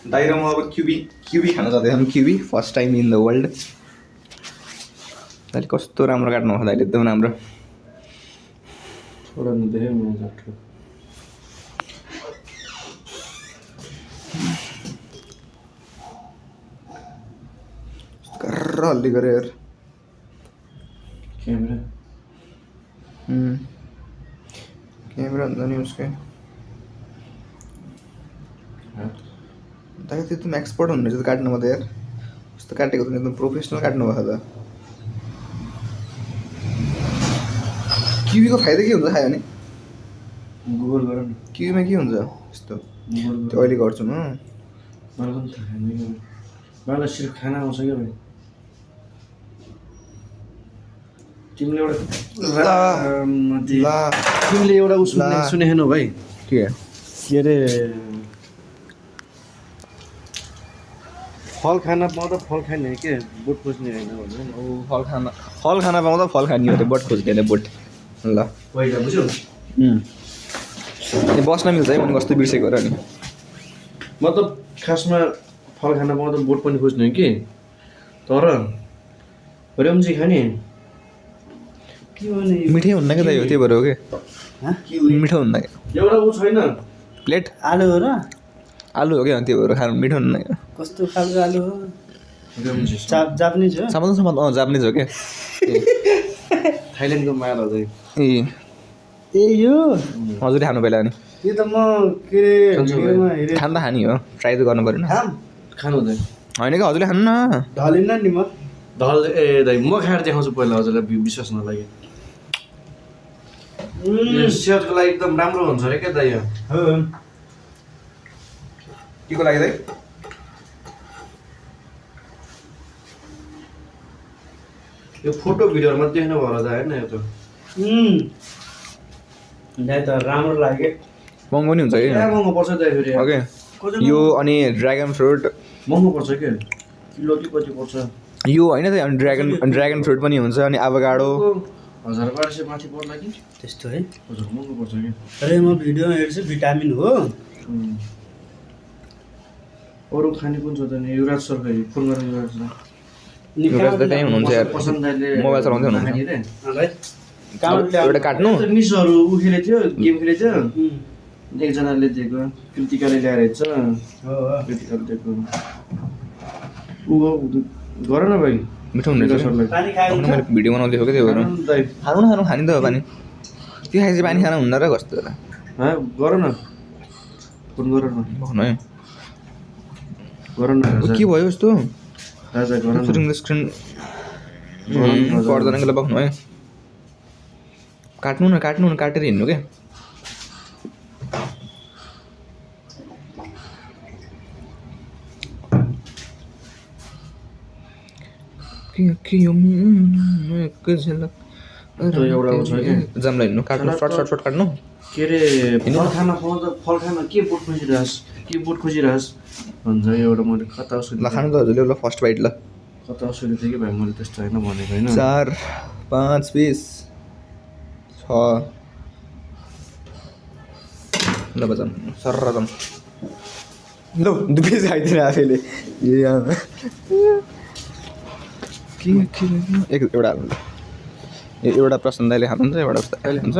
दाइ र म अब क्युबी खान जाँदैछौँ। क्युबी first time in the world. दाइले कस्तो राम्रो काट्नु भएको दाइले, एकदम राम्रो। थोड़ा नदेखे मैं काट कर्र हल्ली गरे यार। कैमरा कैमरा हुन्छ नि उसकै। दाइ त्यो एकदम एक्सपर्ट हुनु रहेछ काट्नुमा त यार। कस्तो काटेको त एकदम प्रोफेसनल काट्नु भएको त। किवीको फाइदा के हुन्छ खायो भने? गूगल गर न। किवीमा के हुन्छ यस्तो? गूगल त्यो अहिले गर्छु म। मलाई पनि थाहा छैन। मलाई सिर्फ खाना आउँछ क्या भाइ। तिमीले एउटा सुनेन भाइ के अरे फल खाना पाउँदा फल खाने के बोट खोज्ने होइन भने फल खाना पाउँदा फल खाने अरे बोट खोज्ने अरे बोट। ल पहिला बुझ्यौ। बस्न मिल्छ है, मैले कस्तो बिर्सेको र नि। मतलब खासमा फल खाना पाउँदा बोट पनि खोज्ने हो कि, तर रेम्जी खाने के भने मिठै हुन्न क्या दाइ, हो त्यही भएर हो कि मिठो हुन्न क्या। एउटा ऊ छैन प्लेट आलु हो र आलु हो क्या, त्यही भएर खानु मिठो हुन्न क्या। कस्तो खालको आलु हो? रेम्जी जापानिज हो? सामान जापानिज हो क्या। थाइल्यान्डको माल हो चाहिँ। ए यो हजुरले खानु पहिला अनि यो त म के अरे भिडियोमा हेरेँ। खान त खाने हो, ट्राई त गर्नु पऱ्यो नि। खानु हुँदैन होइन कि हजुरले खानु न। ढलिन्न नि म। ढल ए दाइ म खाएर देखाउँछु पहिला हजुरलाई विश्वास नलागे। सेहतको लागि एकदम राम्रो हुन्छ अरे क्या दाइ। हो के को लागि दाइ? यो फोटो भिडियोहरूमा देख्नु भयो दाइ होइन यो त। दाइ त राम्रो लाग्यो। महँगो नि हुन्छ कि क्या महँगो पर्छ दाइ फेरि। ओके। यो अनि ड्र्यागन फ्रुट महँगो पर्छ क्या किलो कि कति पर्छ। यो होइन त, अनि ड्र्यागन फ्रुट पनि हुन्छ, अनि एभोकाडो 1000-1200 माथि पर्ला कि त्यस्तो है। हजुर महँगो पर्छ क्या। अरे म भिडियोमा हेर्छु भिटामिन हो। अरू खाने कुन छ त नि युवराज सर खै फोन गरेर युवराज सर युवराज त त्यहीँ हुनुहुन्छ यार, पसन्द दाइले मोबाइल चलाउँदै हुनुहुन्छ। एउटा काट्नु निसहरू ऊ खेलेको थियो गेम खेलेको थियो एकजनाले दिएको कृतिकाले ल्याएर हेर्छ कृतिकाले दिएको ऊ गर न भाइ मिठो हुने रहेछ। पानी खायो मैले भिडियो बनाउँदै हो क्या, त्यो भएर खानु त हो पानी। त्यो खाएपछि पानी खानु हुन्न र कस्तो र? गर न फोन गर न भन्नु है गर न के भयो यस्तो? राजा गर न सुटिङ द स्क्रिन पर्दैन कि ल बग्नु है। काट्नु न काटेर हिँड्नु क्या। जामलाई हिँड्नु काट्नु सर्ट काट्नु। के अरे फल खाना पाउँदा फल खाना के बोट खोजिरहस् भन्छ एउटा मैले कता ल खानु त हजुरले। ल फर्स्ट बाइट ल। कता सुनेको थिएँ कि भाइ मैले त्यस्तो होइन भनेको होइन। 4 5 20 6 ल बजाम सर्र जाम। ल दुबे खाइदिएर आफैले एउटा एउटा प्रश्न दाइले खानुहुन्छ, एउटा उस्तो अहिले हुन्छ।